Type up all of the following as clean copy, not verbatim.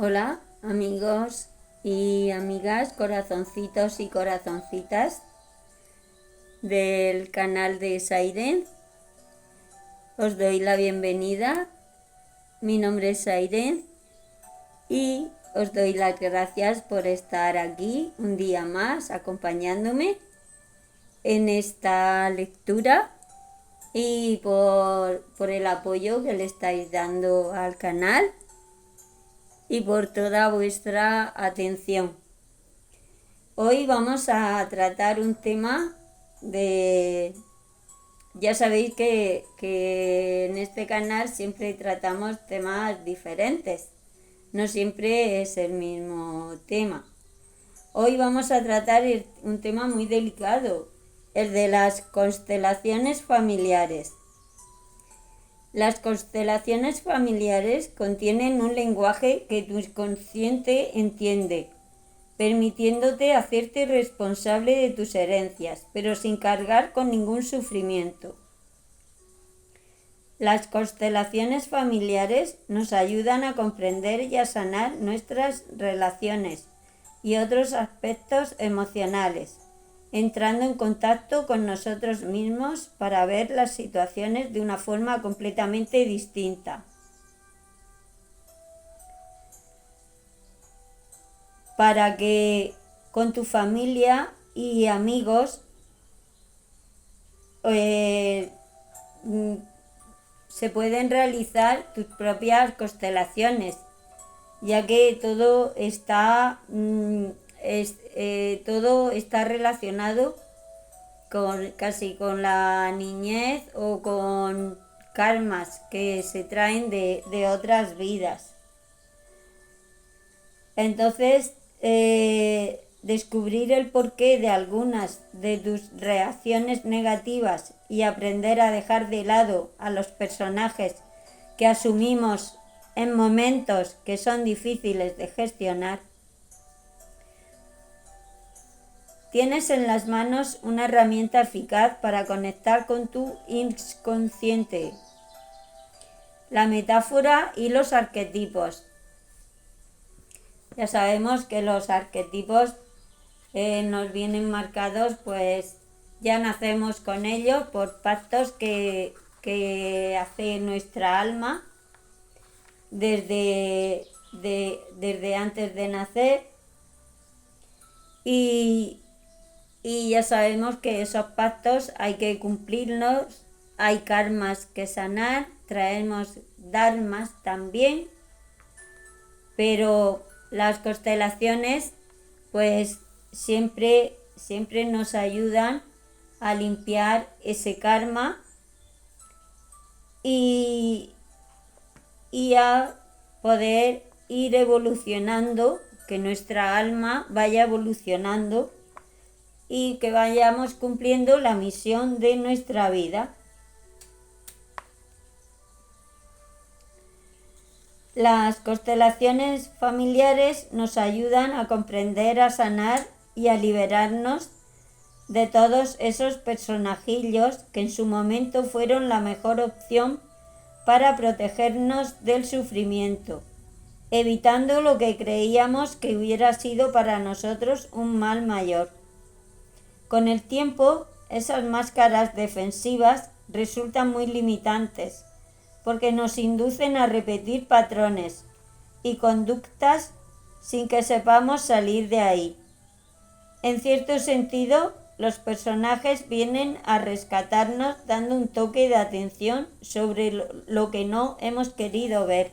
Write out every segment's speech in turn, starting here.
Hola amigos y amigas, corazoncitos y corazoncitas del canal de Sairen. Os doy la bienvenida. Mi nombre es Sairen y os doy las gracias por estar aquí un día más acompañándome en esta lectura y por el apoyo que le estáis dando al canal y por toda vuestra atención. Hoy vamos a tratar un tema ya sabéis que en este canal siempre tratamos temas diferentes, no siempre es el mismo tema. Hoy vamos a tratar un tema muy delicado, el de las constelaciones familiares. Las constelaciones familiares contienen un lenguaje que tu inconsciente entiende, permitiéndote hacerte responsable de tus herencias, pero sin cargar con ningún sufrimiento. Las constelaciones familiares nos ayudan a comprender y a sanar nuestras relaciones y otros aspectos emocionales, entrando en contacto con nosotros mismos para ver las situaciones de una forma completamente distinta. Para que con tu familia y amigos se pueden realizar tus propias constelaciones, ya que todo está relacionado casi con la niñez o con karmas que se traen de otras vidas. Entonces, descubrir el porqué de algunas de tus reacciones negativas y aprender a dejar de lado a los personajes que asumimos en momentos que son difíciles de gestionar. Tienes en las manos una herramienta eficaz para conectar con tu inconsciente. La metáfora y los arquetipos. Ya sabemos que los arquetipos nos vienen marcados, pues ya nacemos con ellos por pactos que hace nuestra alma desde antes de nacer, y ya sabemos que esos pactos hay que cumplirlos, hay karmas que sanar, traemos dharmas también, pero las constelaciones pues siempre nos ayudan a limpiar ese karma y a poder ir evolucionando, que nuestra alma vaya evolucionando y que vayamos cumpliendo la misión de nuestra vida. Las constelaciones familiares nos ayudan a comprender, a sanar y a liberarnos de todos esos personajillos que en su momento fueron la mejor opción para protegernos del sufrimiento, evitando lo que creíamos que hubiera sido para nosotros un mal mayor. Con el tiempo, esas máscaras defensivas resultan muy limitantes, porque nos inducen a repetir patrones y conductas sin que sepamos salir de ahí. En cierto sentido, los personajes vienen a rescatarnos dando un toque de atención sobre lo que no hemos querido ver.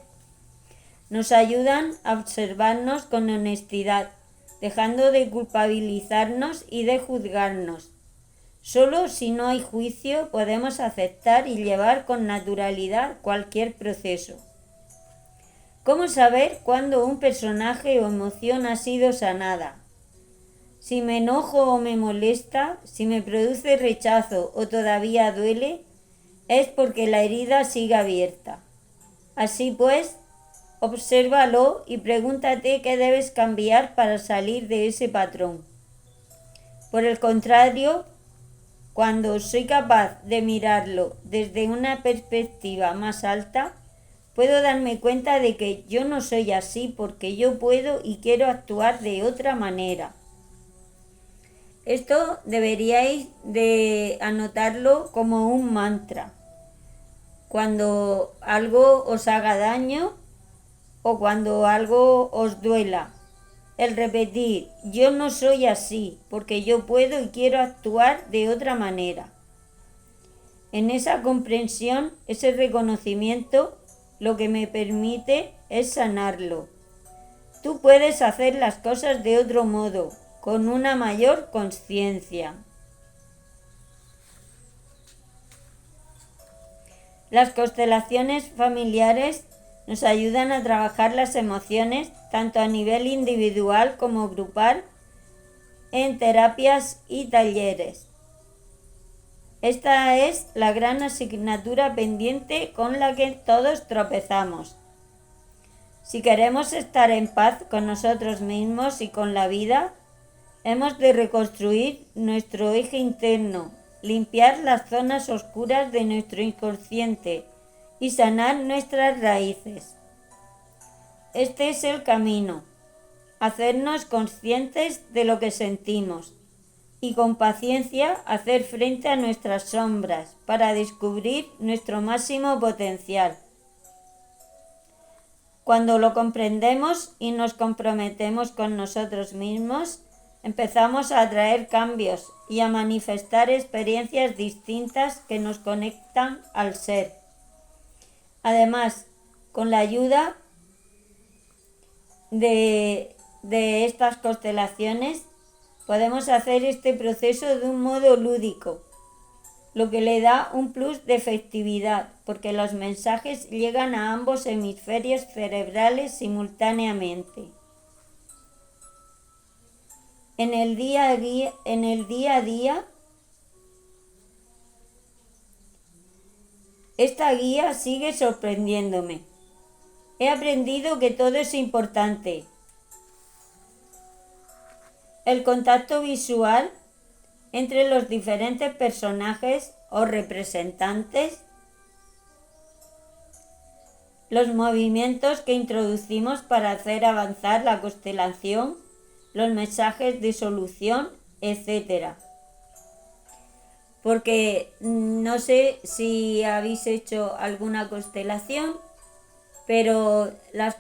Nos ayudan a observarnos con honestidad, dejando de culpabilizarnos y de juzgarnos. Solo si no hay juicio podemos aceptar y llevar con naturalidad cualquier proceso. ¿Cómo saber cuándo un personaje o emoción ha sido sanada? Si me enojo o me molesta, si me produce rechazo o todavía duele, es porque la herida sigue abierta. Así pues, obsérvalo y pregúntate qué debes cambiar para salir de ese patrón. Por el contrario, cuando soy capaz de mirarlo desde una perspectiva más alta, puedo darme cuenta de que yo no soy así porque yo puedo y quiero actuar de otra manera. Esto deberíais de anotarlo como un mantra. Cuando algo os haga daño o cuando algo os duela, el repetir, yo no soy así porque yo puedo y quiero actuar de otra manera. En esa comprensión, ese reconocimiento, lo que me permite es sanarlo. Tú puedes hacer las cosas de otro modo, con una mayor conciencia. Las constelaciones familiares nos ayudan a trabajar las emociones tanto a nivel individual como grupal en terapias y talleres. Esta es la gran asignatura pendiente con la que todos tropezamos. Si queremos estar en paz con nosotros mismos y con la vida, hemos de reconstruir nuestro eje interno, limpiar las zonas oscuras de nuestro inconsciente y sanar nuestras raíces. Este es el camino, hacernos conscientes de lo que sentimos y con paciencia hacer frente a nuestras sombras para descubrir nuestro máximo potencial. Cuando lo comprendemos y nos comprometemos con nosotros mismos, empezamos a atraer cambios y a manifestar experiencias distintas que nos conectan al ser. Además, con la ayuda de estas constelaciones, podemos hacer este proceso de un modo lúdico, lo que le da un plus de efectividad, porque los mensajes llegan a ambos hemisferios cerebrales simultáneamente. En el día a día, esta guía sigue sorprendiéndome. He aprendido que todo es importante. El contacto visual entre los diferentes personajes o representantes, los movimientos que introducimos para hacer avanzar la constelación, los mensajes de solución, etc. Porque no sé si habéis hecho alguna constelación, pero las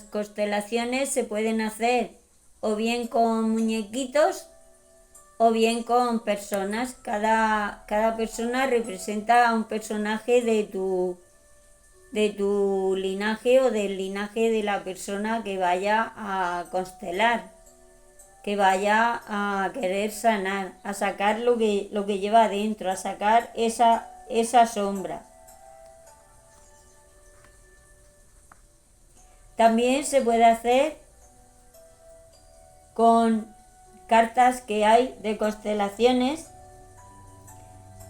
constelaciones se pueden hacer o bien con muñequitos o bien con personas. Cada persona representa a un personaje de tu linaje o del linaje de la persona que vaya a constelar, que vaya a querer sanar, a sacar lo que lleva adentro, a sacar esa sombra. También se puede hacer con cartas que hay de constelaciones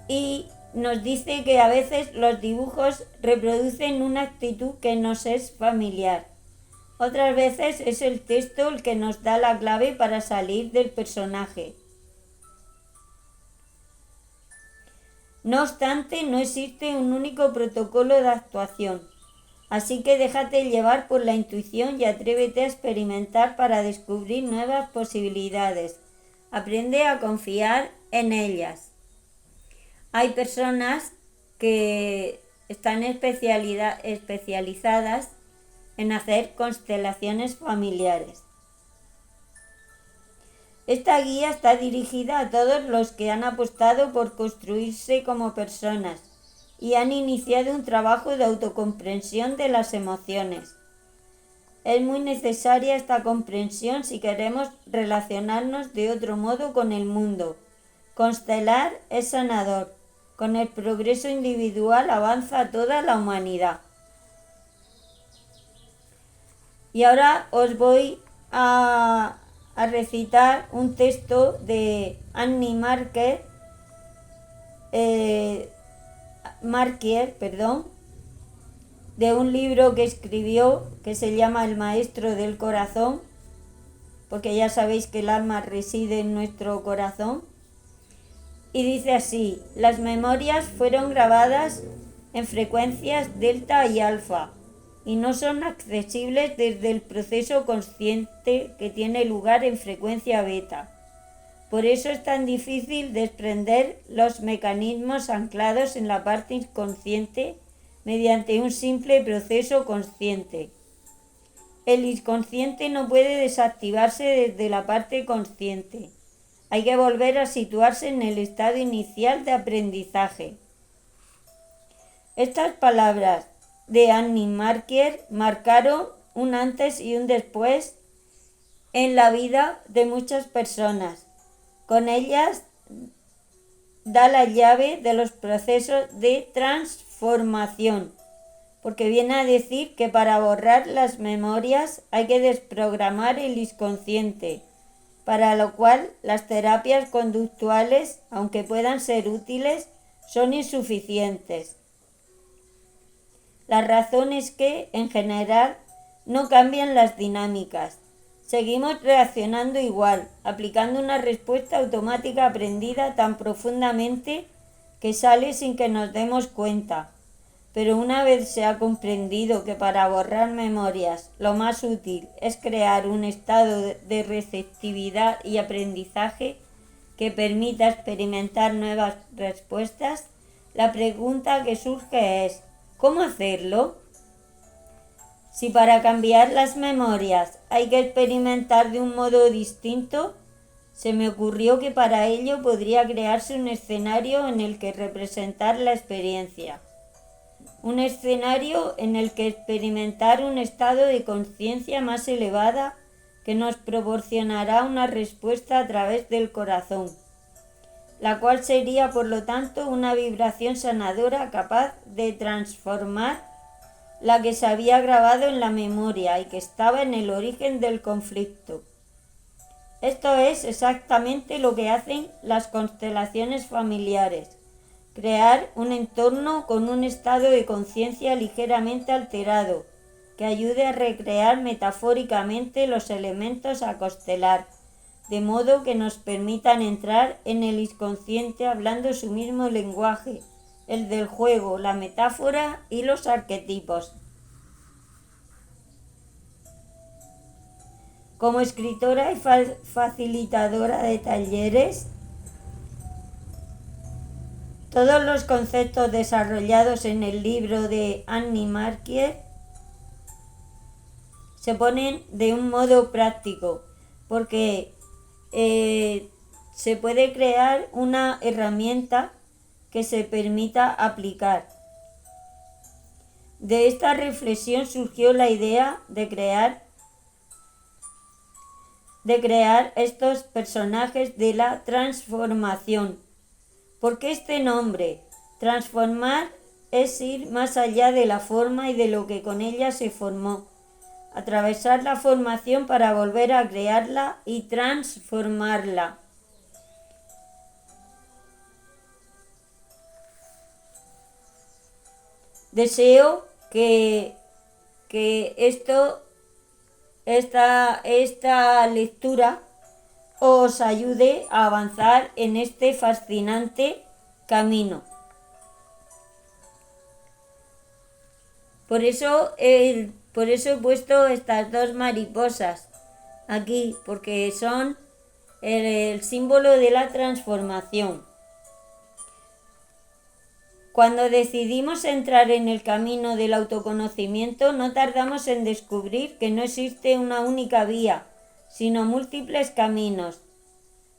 y nos dice que a veces los dibujos reproducen una actitud que nos es familiar. Otras veces es el texto el que nos da la clave para salir del personaje. No obstante, no existe un único protocolo de actuación. Así que déjate llevar por la intuición y atrévete a experimentar para descubrir nuevas posibilidades. Aprende a confiar en ellas. Hay personas que están especializadas en hacer constelaciones familiares. Esta guía está dirigida a todos los que han apostado por construirse como personas y han iniciado un trabajo de autocomprensión de las emociones. Es muy necesaria esta comprensión si queremos relacionarnos de otro modo con el mundo. Constelar es sanador. Con el progreso individual avanza toda la humanidad. Y ahora os voy a recitar un texto de Annie Marker, de un libro que escribió que se llama El Maestro del Corazón, porque ya sabéis que el alma reside en nuestro corazón. Y dice así: las memorias fueron grabadas en frecuencias delta y alfa y no son accesibles desde el proceso consciente que tiene lugar en frecuencia beta. Por eso es tan difícil desprender los mecanismos anclados en la parte inconsciente mediante un simple proceso consciente. El inconsciente no puede desactivarse desde la parte consciente. Hay que volver a situarse en el estado inicial de aprendizaje. Estas palabras de Annie Marker marcaron un antes y un después en la vida de muchas personas. Con ellas da la llave de los procesos de transformación, porque viene a decir que para borrar las memorias hay que desprogramar el inconsciente, para lo cual las terapias conductuales, aunque puedan ser útiles, son insuficientes. La razón es que, en general, no cambian las dinámicas. Seguimos reaccionando igual, aplicando una respuesta automática aprendida tan profundamente que sale sin que nos demos cuenta. Pero una vez se ha comprendido que para borrar memorias lo más útil es crear un estado de receptividad y aprendizaje que permita experimentar nuevas respuestas, la pregunta que surge es: ¿cómo hacerlo? Si para cambiar las memorias hay que experimentar de un modo distinto, se me ocurrió que para ello podría crearse un escenario en el que representar la experiencia. Un escenario en el que experimentar un estado de conciencia más elevada que nos proporcionará una respuesta a través del corazón, la cual sería por lo tanto una vibración sanadora capaz de transformar la que se había grabado en la memoria y que estaba en el origen del conflicto. Esto es exactamente lo que hacen las constelaciones familiares: crear un entorno con un estado de conciencia ligeramente alterado, que ayude a recrear metafóricamente los elementos a constelar, de modo que nos permitan entrar en el inconsciente hablando su mismo lenguaje, el del juego, la metáfora y los arquetipos. Como escritora y facilitadora de talleres, todos los conceptos desarrollados en el libro de Annie Marker se ponen de un modo práctico, porque se puede crear una herramienta que se permita aplicar. De esta reflexión surgió la idea de crear estos personajes de la transformación. ¿Por qué este nombre? Transformar es ir más allá de la forma y de lo que con ella se formó. Atravesar la formación para volver a crearla y transformarla. Deseo que esta lectura os ayude a avanzar en este fascinante camino. Por eso he puesto estas dos mariposas aquí, porque son el símbolo de la transformación. Cuando decidimos entrar en el camino del autoconocimiento, no tardamos en descubrir que no existe una única vía, sino múltiples caminos.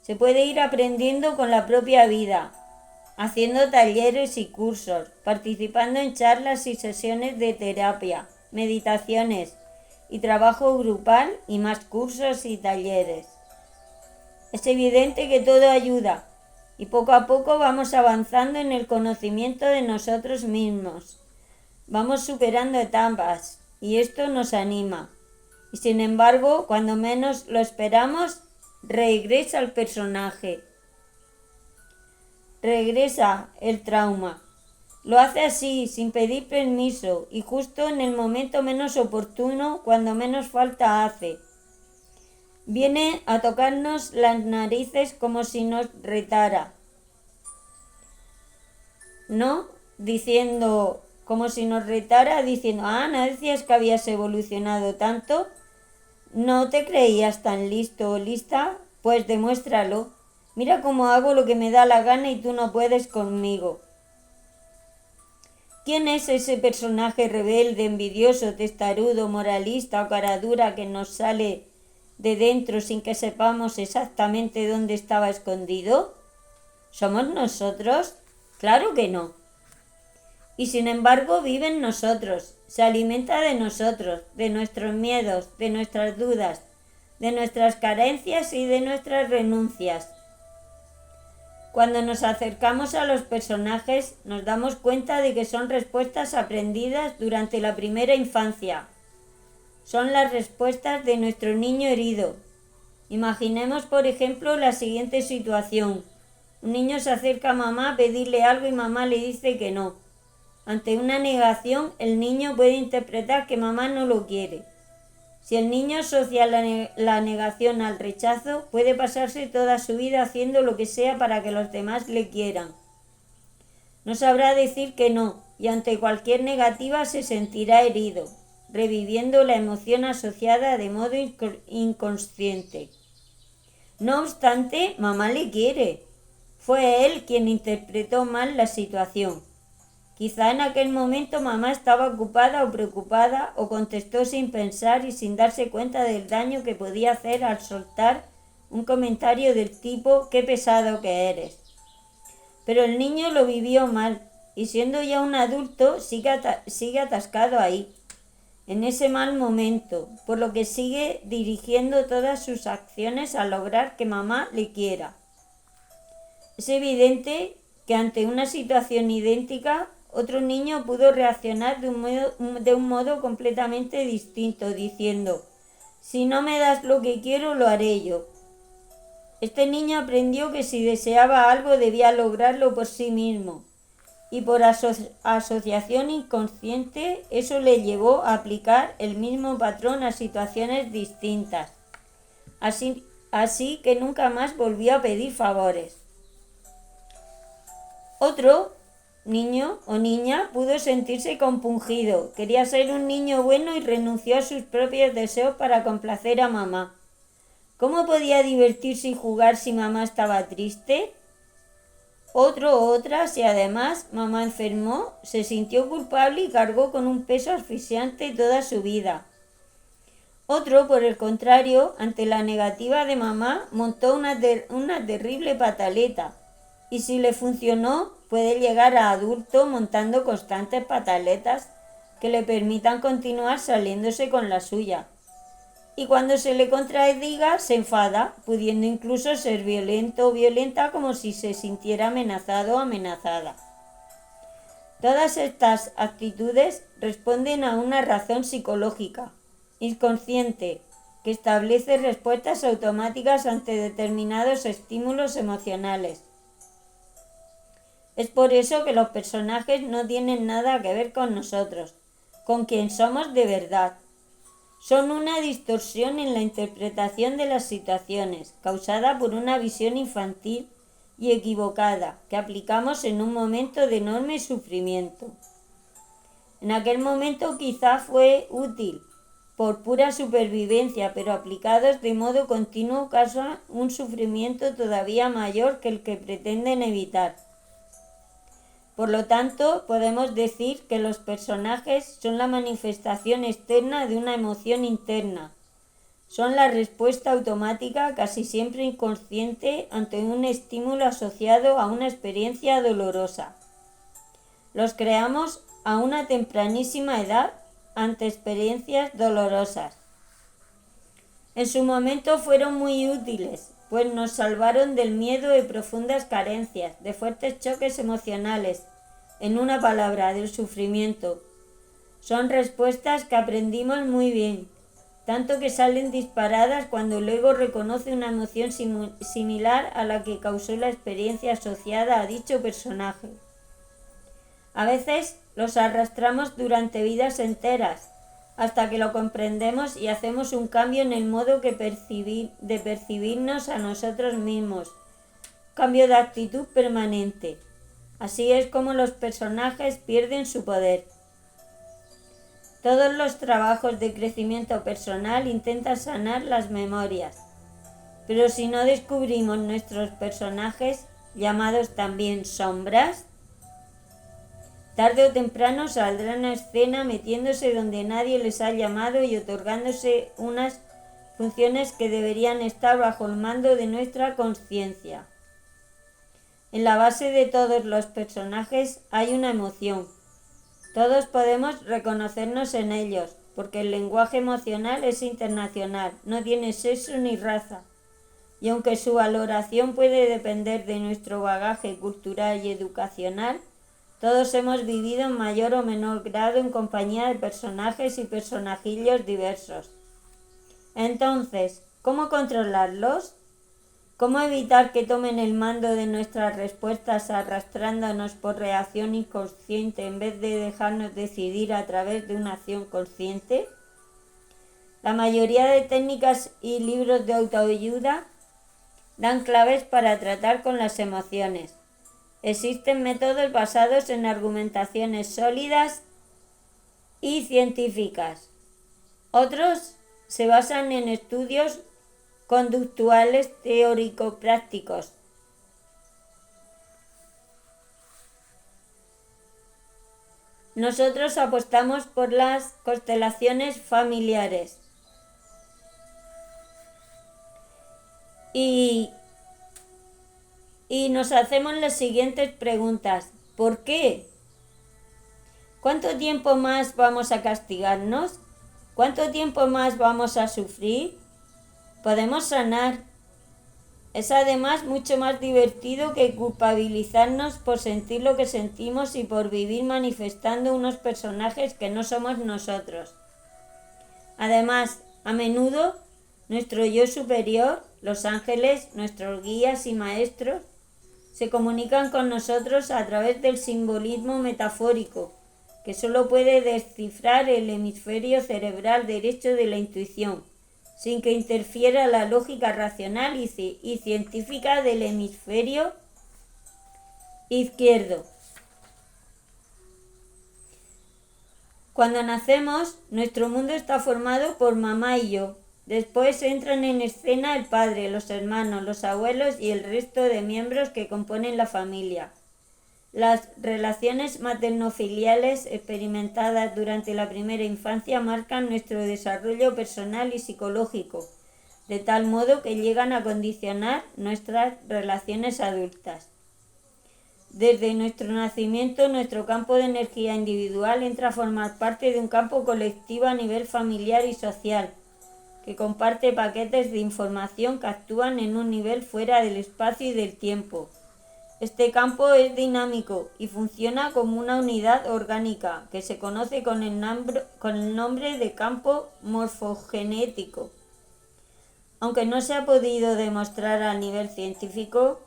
Se puede ir aprendiendo con la propia vida, haciendo talleres y cursos, participando en charlas y sesiones de terapia, meditaciones y trabajo grupal y más cursos y talleres. Es evidente que todo ayuda. Y poco a poco vamos avanzando en el conocimiento de nosotros mismos. Vamos superando etapas y esto nos anima. Y sin embargo, cuando menos lo esperamos, regresa el personaje. Regresa el trauma. Lo hace así, sin pedir permiso y justo en el momento menos oportuno, cuando menos falta hace. Viene a tocarnos las narices como si nos retara. No diciendo, como si nos retara, diciendo, ¿no decías que habías evolucionado tanto? ¿No te creías tan listo o lista? Pues demuéstralo. Mira cómo hago lo que me da la gana y tú no puedes conmigo. ¿Quién es ese personaje rebelde, envidioso, testarudo, moralista o caradura que nos sale de dentro sin que sepamos exactamente dónde estaba escondido? ¿Somos nosotros? Claro que no. Y sin embargo vive en nosotros, se alimenta de nosotros, de nuestros miedos, de nuestras dudas, de nuestras carencias y de nuestras renuncias. Cuando nos acercamos a los personajes, nos damos cuenta de que son respuestas aprendidas durante la primera infancia. Son las respuestas de nuestro niño herido. Imaginemos, por ejemplo, la siguiente situación. Un niño se acerca a mamá a pedirle algo y mamá le dice que no. Ante una negación, el niño puede interpretar que mamá no lo quiere. Si el niño asocia la negación al rechazo, puede pasarse toda su vida haciendo lo que sea para que los demás le quieran. No sabrá decir que no, y ante cualquier negativa se sentirá herido, reviviendo la emoción asociada de modo inconsciente. No obstante, mamá le quiere. Fue él quien interpretó mal la situación. Quizá en aquel momento mamá estaba ocupada o preocupada o contestó sin pensar y sin darse cuenta del daño que podía hacer al soltar un comentario del tipo «qué pesado que eres». Pero el niño lo vivió mal y siendo ya un adulto sigue atascado ahí, en ese mal momento, por lo que sigue dirigiendo todas sus acciones a lograr que mamá le quiera. Es evidente que ante una situación idéntica, otro niño pudo reaccionar de un modo completamente distinto, diciendo, «Si no me das lo que quiero, lo haré yo». Este niño aprendió que si deseaba algo debía lograrlo por sí mismo, y por asociación inconsciente eso le llevó a aplicar el mismo patrón a situaciones distintas. Así que nunca más volvió a pedir favores. Otro niño o niña pudo sentirse compungido, quería ser un niño bueno y renunció a sus propios deseos para complacer a mamá. ¿Cómo podía divertirse y jugar si mamá estaba triste? Otro o otra, si además mamá enfermó, se sintió culpable y cargó con un peso asfixiante toda su vida. Otro, por el contrario, ante la negativa de mamá, montó una terrible pataleta, y si le funcionó, puede llegar a adulto montando constantes pataletas que le permitan continuar saliéndose con la suya. Y cuando se le contradiga, se enfada, pudiendo incluso ser violento o violenta como si se sintiera amenazado o amenazada. Todas estas actitudes responden a una razón psicológica, inconsciente, que establece respuestas automáticas ante determinados estímulos emocionales. Es por eso que los personajes no tienen nada que ver con nosotros, con quien somos de verdad. Son una distorsión en la interpretación de las situaciones, causada por una visión infantil y equivocada que aplicamos en un momento de enorme sufrimiento. En aquel momento quizá fue útil, por pura supervivencia, pero aplicados de modo continuo causan un sufrimiento todavía mayor que el que pretenden evitar. Por lo tanto, podemos decir que los personajes son la manifestación externa de una emoción interna. Son la respuesta automática, casi siempre inconsciente, ante un estímulo asociado a una experiencia dolorosa. Los creamos a una tempranísima edad ante experiencias dolorosas. En su momento fueron muy útiles, pues nos salvaron del miedo de profundas carencias, de fuertes choques emocionales, en una palabra, del sufrimiento. Son respuestas que aprendimos muy bien, tanto que salen disparadas cuando el ego reconoce una emoción similar a la que causó la experiencia asociada a dicho personaje. A veces los arrastramos durante vidas enteras, hasta que lo comprendemos y hacemos un cambio en el modo de percibirnos a nosotros mismos, cambio de actitud permanente. Así es como los personajes pierden su poder. Todos los trabajos de crecimiento personal intentan sanar las memorias, pero si no descubrimos nuestros personajes, llamados también sombras, tarde o temprano saldrán a escena metiéndose donde nadie les ha llamado y otorgándose unas funciones que deberían estar bajo el mando de nuestra conciencia. En la base de todos los personajes hay una emoción. Todos podemos reconocernos en ellos, porque el lenguaje emocional es internacional, no tiene sexo ni raza. Y aunque su valoración puede depender de nuestro bagaje cultural y educacional, todos hemos vivido en mayor o menor grado en compañía de personajes y personajillos diversos. Entonces, ¿cómo controlarlos? ¿Cómo evitar que tomen el mando de nuestras respuestas arrastrándonos por reacción inconsciente en vez de dejarnos decidir a través de una acción consciente? La mayoría de técnicas y libros de autoayuda dan claves para tratar con las emociones. Existen métodos basados en argumentaciones sólidas y científicas. Otros se basan en estudios conductuales teórico-prácticos. Nosotros apostamos por las constelaciones familiares. Y nos hacemos las siguientes preguntas. ¿Por qué? ¿Cuánto tiempo más vamos a castigarnos? ¿Cuánto tiempo más vamos a sufrir? Podemos sanar. Es además mucho más divertido que culpabilizarnos por sentir lo que sentimos y por vivir manifestando unos personajes que no somos nosotros. Además, a menudo, nuestro yo superior, los ángeles, nuestros guías y maestros, se comunican con nosotros a través del simbolismo metafórico, que solo puede descifrar el hemisferio cerebral derecho de la intuición, sin que interfiera la lógica racional y científica del hemisferio izquierdo. Cuando nacemos, nuestro mundo está formado por mamá y yo. Después entran en escena el padre, los hermanos, los abuelos y el resto de miembros que componen la familia. Las relaciones materno-filiales experimentadas durante la primera infancia marcan nuestro desarrollo personal y psicológico, de tal modo que llegan a condicionar nuestras relaciones adultas. Desde nuestro nacimiento, nuestro campo de energía individual entra a formar parte de un campo colectivo a nivel familiar y social, que comparte paquetes de información que actúan en un nivel fuera del espacio y del tiempo. Este campo es dinámico y funciona como una unidad orgánica que se conoce con el nombre de campo morfogenético. Aunque no se ha podido demostrar a nivel científico,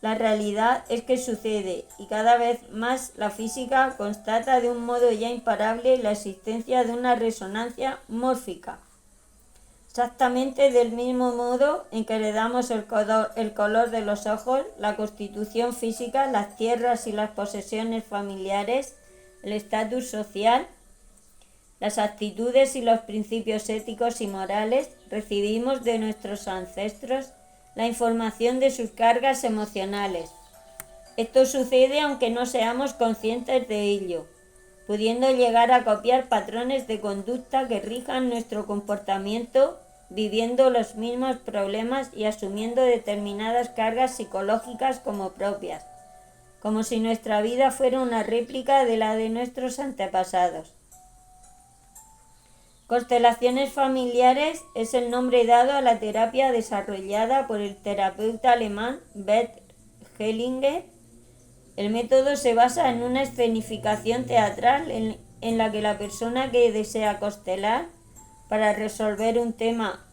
la realidad es que sucede y cada vez más la física constata de un modo ya imparable la existencia de una resonancia mórfica. Exactamente del mismo modo en que heredamos el color de los ojos, la constitución física, las tierras y las posesiones familiares, el estatus social, las actitudes y los principios éticos y morales, recibimos de nuestros ancestros la información de sus cargas emocionales. Esto sucede aunque no seamos conscientes de ello, pudiendo llegar a copiar patrones de conducta que rijan nuestro comportamiento, viviendo los mismos problemas y asumiendo determinadas cargas psicológicas como propias, como si nuestra vida fuera una réplica de la de nuestros antepasados. Constelaciones familiares es el nombre dado a la terapia desarrollada por el terapeuta alemán Bert Hellinger. El método se basa en una escenificación teatral en la que la persona que desea constelar para resolver un tema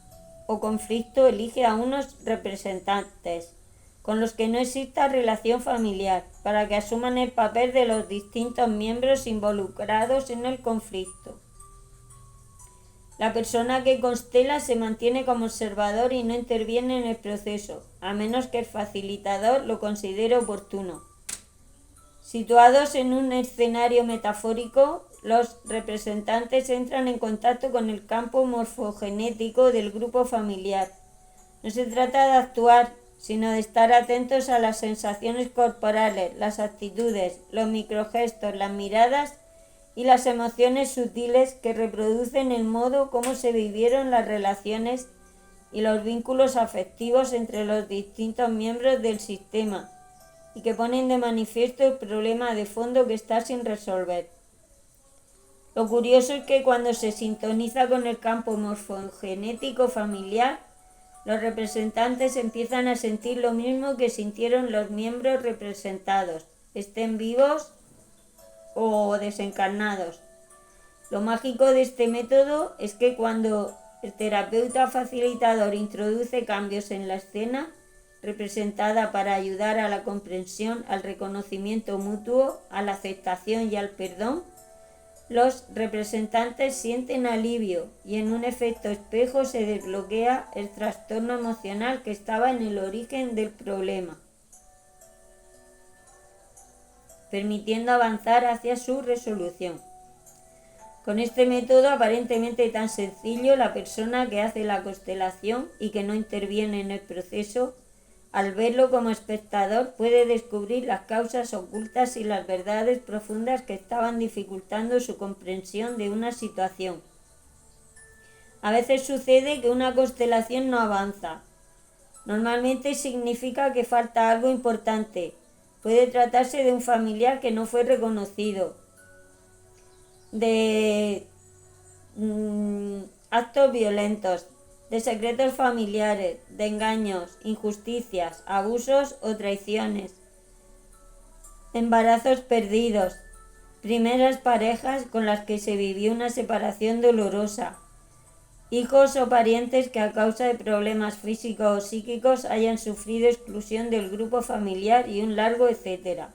o conflicto elige a unos representantes con los que no exista relación familiar para que asuman el papel de los distintos miembros involucrados en el conflicto. La persona que constela se mantiene como observador y no interviene en el proceso, a menos que el facilitador lo considere oportuno. Situados en un escenario metafórico, los representantes entran en contacto con el campo morfogenético del grupo familiar. No se trata de actuar, sino de estar atentos a las sensaciones corporales, las actitudes, los microgestos, las miradas y las emociones sutiles que reproducen el modo como se vivieron las relaciones y los vínculos afectivos entre los distintos miembros del sistema y que ponen de manifiesto el problema de fondo que está sin resolver. Lo curioso es que cuando se sintoniza con el campo morfogenético familiar, los representantes empiezan a sentir lo mismo que sintieron los miembros representados, estén vivos o desencarnados. Lo mágico de este método es que cuando el terapeuta facilitador introduce cambios en la escena representada para ayudar a la comprensión, al reconocimiento mutuo, a la aceptación y al perdón, los representantes sienten alivio y en un efecto espejo se desbloquea el trastorno emocional que estaba en el origen del problema, permitiendo avanzar hacia su resolución. Con este método aparentemente tan sencillo, la persona que hace la constelación y que no interviene en el proceso, al verlo como espectador, puede descubrir las causas ocultas y las verdades profundas que estaban dificultando su comprensión de una situación. A veces sucede que una constelación no avanza. Normalmente significa que falta algo importante. Puede tratarse de un familiar que no fue reconocido, de actos violentos, de secretos familiares, de engaños, injusticias, abusos o traiciones, embarazos perdidos, primeras parejas con las que se vivió una separación dolorosa, hijos o parientes que a causa de problemas físicos o psíquicos hayan sufrido exclusión del grupo familiar y un largo etcétera.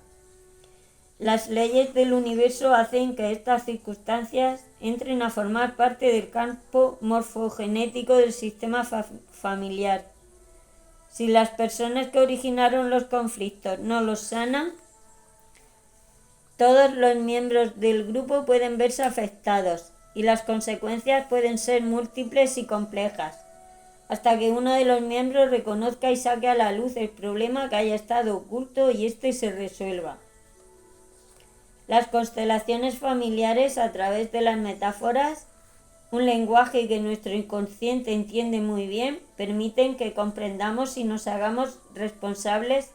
Las leyes del universo hacen que estas circunstancias entren a formar parte del campo morfogenético del sistema familiar. Si las personas que originaron los conflictos no los sanan, todos los miembros del grupo pueden verse afectados y las consecuencias pueden ser múltiples y complejas, hasta que uno de los miembros reconozca y saque a la luz el problema que haya estado oculto y éste se resuelva. Las constelaciones familiares a través de las metáforas, un lenguaje que nuestro inconsciente entiende muy bien, permiten que comprendamos y nos hagamos responsables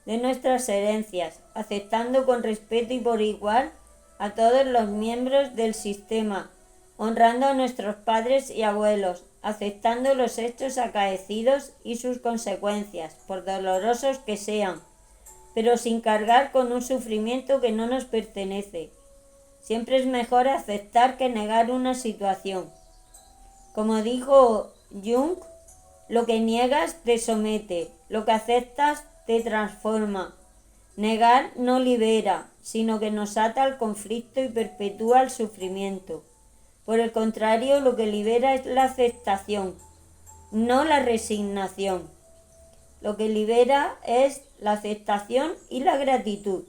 de nuestras herencias, aceptando con respeto y por igual a todos los miembros del sistema, honrando a nuestros padres y abuelos, aceptando los hechos acaecidos y sus consecuencias, por dolorosos que sean, pero sin cargar con un sufrimiento que no nos pertenece. Siempre es mejor aceptar que negar una situación. Como dijo Jung, lo que niegas te somete, lo que aceptas te transforma. Negar no libera, sino que nos ata al conflicto y perpetúa el sufrimiento. Por el contrario, lo que libera es la aceptación, no la resignación. Lo que libera es la aceptación y la gratitud.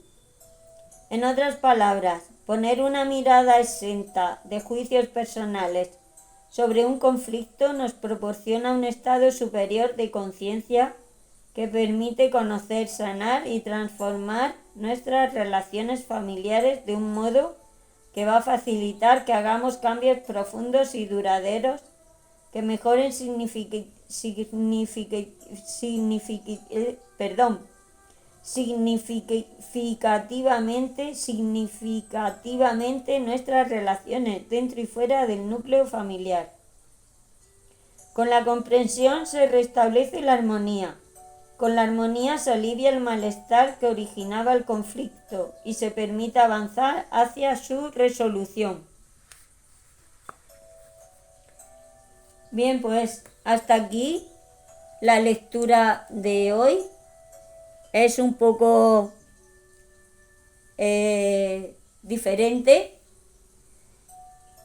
En otras palabras, poner una mirada exenta de juicios personales sobre un conflicto nos proporciona un estado superior de conciencia que permite conocer, sanar y transformar nuestras relaciones familiares de un modo que va a facilitar que hagamos cambios profundos y duraderos que mejoren significativamente nuestras relaciones dentro y fuera del núcleo familiar. Con la comprensión se restablece la armonía. Con la armonía se alivia el malestar que originaba el conflicto y se permite avanzar hacia su resolución. Bien, pues hasta aquí la lectura de hoy. Es un poco diferente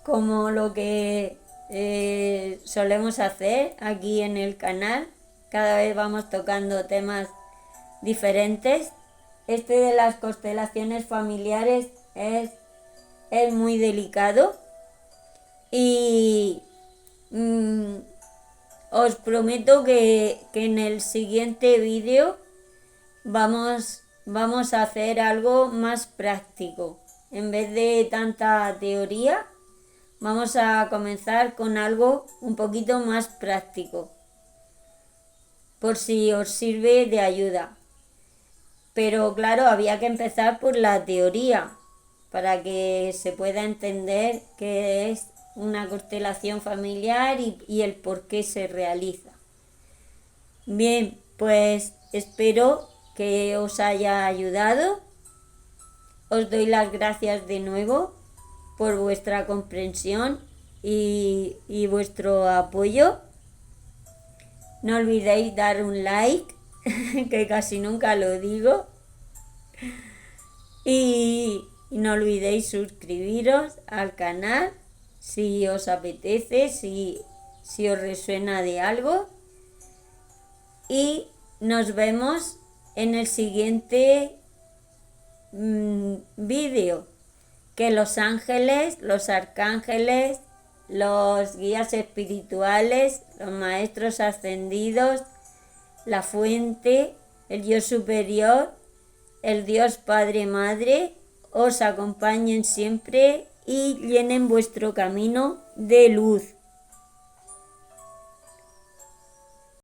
como lo que solemos hacer aquí en el canal. Cada vez vamos tocando temas diferentes este de las constelaciones familiares es muy delicado y os prometo que en el siguiente vídeo vamos a hacer algo más práctico. En vez de tanta teoría, vamos a comenzar con algo un poquito más práctico, por si os sirve de ayuda. Pero claro, había que empezar por la teoría, para que se pueda entender qué es una constelación familiar y el por qué se realiza. Bien, pues espero que os haya ayudado. Os doy las gracias de nuevo por vuestra comprensión y vuestro apoyo. No olvidéis dar un like, que casi nunca lo digo. Y no olvidéis suscribiros al canal si os apetece, si os resuena de algo. Y nos vemos en el siguiente vídeo. Que los ángeles, los arcángeles, los guías espirituales, los maestros ascendidos, la fuente, el yo superior, el Dios Padre Madre, os acompañen siempre y llenen vuestro camino de luz.